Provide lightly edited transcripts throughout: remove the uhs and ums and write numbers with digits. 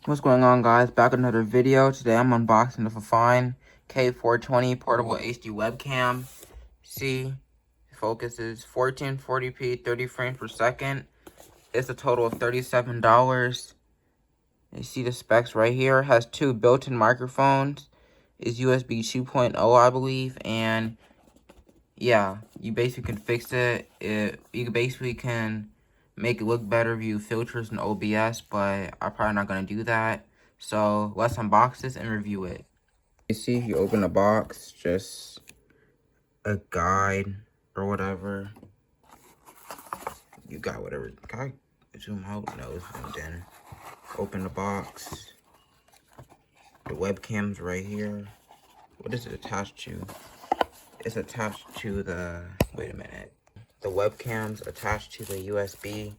What's going on, guys? Back with another video. Today I'm unboxing the Fifine K420 portable HD webcam. See, focus is 1440p 30 frames per second. It's a total of $37. You see the specs right here. It has two built-in microphones. It's USB 2.0, I believe, and yeah, you basically can fix it. You basically can make it look better, view filters and OBS, but I'm probably not going to do that. So let's unbox this and review it. You see, if you open the box, just a guide or whatever. You got whatever. Can I zoom out? No, it's zoomed in. Open the box. The webcam's right here. What is it attached to? It's attached to the, wait a minute. The webcam's attached to the USB.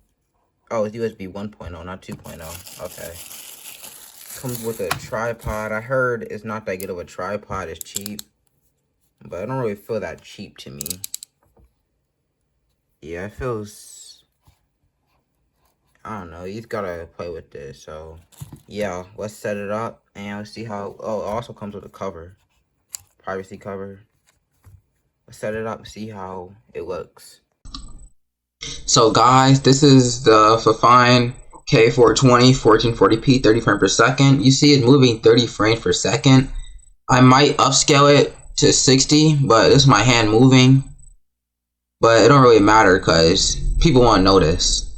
Oh, it's USB 1.0, not 2.0. Okay. Comes with a tripod. I heard it's not that good of a tripod. It's cheap. But I don't really feel that cheap to me. Yeah, it feels, I don't know. You've got to play with this. So, yeah, let's set it up and let's see how, oh, it also comes with a cover. Privacy cover. Let's set it up and see how it looks. So guys, this is the Fifine K420 1440p 30 frames per second. You see it moving 30 frames per second. I might upscale it to 60, but this is my hand moving. But it don't really matter because people won't notice.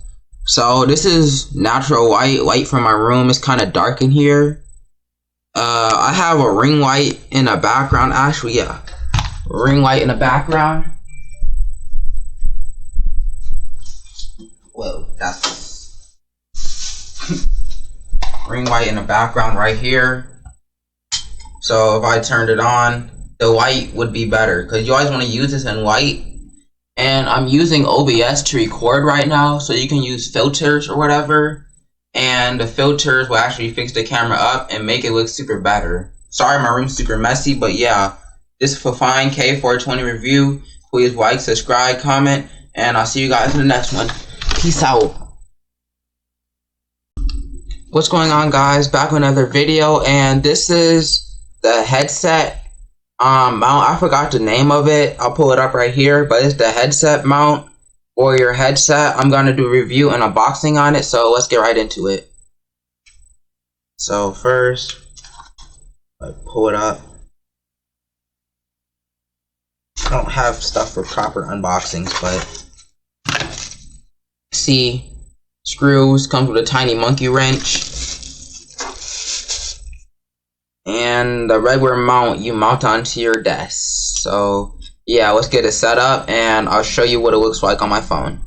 So this is natural light from my room. It's kind of dark in here. I have a ring light in the background. Actually, yeah, ring light in the background. Whoa, that's ring light in the background right here. So if I turned it on, the light would be better because you always want to use this in white. And I'm using OBS to record right now, so you can use filters or whatever. And the filters will actually fix the camera up and make it look super better. Sorry, my room's super messy, but yeah, this is Fifine K420 review. Please like, subscribe, comment, and I'll see you guys in the next one. Peace out. What's going on, guys? Back with another video, and this is the headset mount. I forgot the name of it. I'll pull it up right here, but it's the headset mount for your headset. I'm gonna do a review and unboxing on it, so let's get right into it. So first, I pull it up. I don't have stuff for proper unboxings, but see, screws, comes with a tiny monkey wrench, and the regular mount you mount onto your desk. So yeah, let's get it set up and I'll show you what it looks like on my phone.